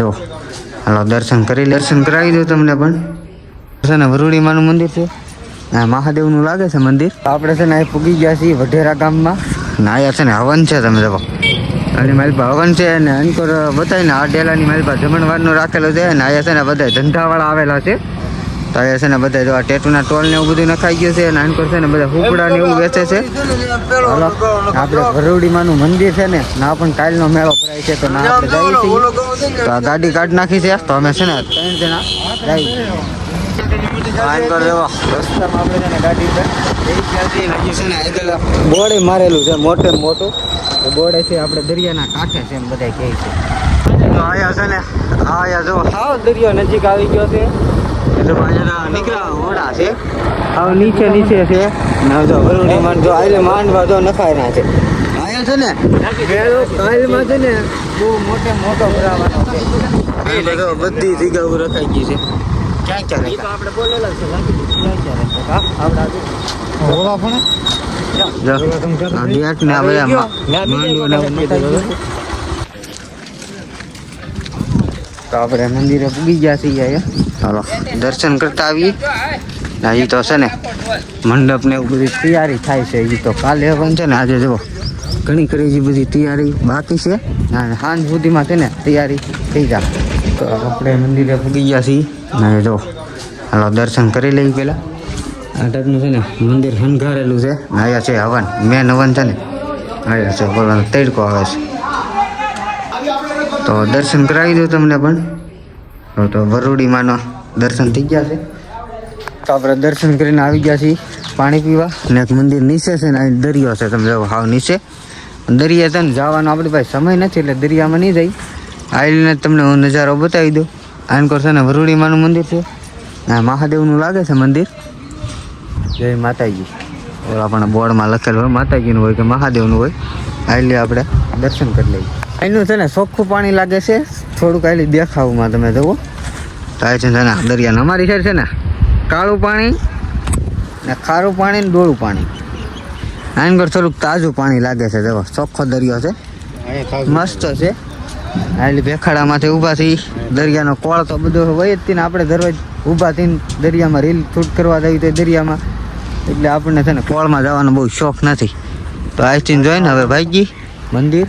જો હાલો દર્શન કરાવી દઉં તમને પણ છે ને વરુડીમાનું મંદિર છે, મહાદેવનું લાગે છે મંદિર. આપણે છે ને અહીં પૂગી ગયા છીએ વઢેરા ગામમાં ને અહીંયા છે ને હવન છે. તમે જવો અને મારી પાસે હવન છે ને અંકર બતાવીને આ ડેલાની મારી પાસે જમણવારનું રાખેલું છે ને અહીંયા છે ને બધા ધંધાવાળા આવેલા છે. તો અહીંયા છે ને બધા જો આ ટેટુના ટોલ ને એવું બધું નખાઈ ગયું છે અને અંકર છે ને બધા હુકડા ને એવું વેચે છે. હાલો આપણે વરુડીમાનું મંદિર છે ને ના પણ કાલનો મેળો ભરાય છે તો ના આપણે જઈએ છીએ. તો આ ગાડી કાઢ નાખી છે તો અમે છે ને 3 જણા જઈએ. બોર્ડ મારેલું છે મોટે મોટું બોર્ડ છે. આપણે દરિયાના કાંઠે છે એમ બધા કહે છે. આયા છે ને આયા જો હાવ દરિયો નજીક આવી ગયો છે. નીકળ્યા ઓડા છે હાવ નીચે છે ને જો વરુડીમાં જો આલે માંડવા જો નખાયના છે. આયા છે ને કાલમાં છે ને બહુ મોટો ભરાવાનો છે. બધી જગ્યાઓ રખાઈ ગઈ છે. ક્યાં આપણે બોલેલા છે તો આપણે મંદિરે પૂગી ગયા છીએ. ચાલો દર્શન કરતા આવીએ. હજી તો છે ને મંડપ ને એવું બધી તૈયારી થાય છે. હજી તો કાલે પણ છે ને આજે જુઓ ઘણી કરી બધી તૈયારી બાકી છે. સાંજ સુધીમાં છે ને તૈયારી થઈ જાય. તો આપણે મંદિરે પૂગી ગયા છીએ ને જો હાલો દર્શન કરી લઈએ પહેલાં. આ ટાઈપનું છે ને મંદિર શણગારેલું છે. અહીંયા છે હવન, મેન હવન છે ને અહીંયા છે બોલવાનો તડકો આવે છે. તો દર્શન કરાવી દઉં તમને પણ. તો વરુડીમાંનો દર્શન થઈ ગયા છે. તો આપણે દર્શન કરીને આવી ગયા છીએ પાણી પીવા. ને એક મંદિર નીચે છે ને અહીં દરિયો છે. તમે જાઓ હાવ નીચે દરિયા છે ને જવાનો આપણી પાસે સમય નથી એટલે દરિયામાં નહીં જાય. આવીને તમને હું નજારો બતાવી દઉં. આનકોર છે ને વરુડીમાંનું મંદિર છે. મહાદેવનું લાગે છે મંદિર. જય માતાજી. ઓલા પણ બોર્ડમાં લખેલું હોય માતાજીનું હોય કે મહાદેવનું હોય. આટલે આપણે દર્શન કરી લઈએ. અહીંનું છે ને ચોખ્ખું પાણી લાગે છે થોડુંક આટલી દેખાવમાં. તમે જુઓ તો આ છે ને દરિયાનું અમારી સાઈડ છે ને કાળું પાણી ને ખારું પાણી ને ડોળું પાણી. આનગર થોડુંક તાજું પાણી લાગે છે. જુઓ ચોખ્ખો દરિયો છે મસ્ત છે. આટલી ભેખાડામાંથી ઊભા થઈ દરિયાનો કોળ તો બધો હોય જ ને. આપણે દરરોજ ઊભા થઈને દરિયામાં રીલ શૂટ કરવા જઈએ તો દરિયામાં એટલે આપણને છે ને કોળમાં જવાનો બહુ શોખ નથી. તો આજથી જોઈને હવે ભાગી મંદિર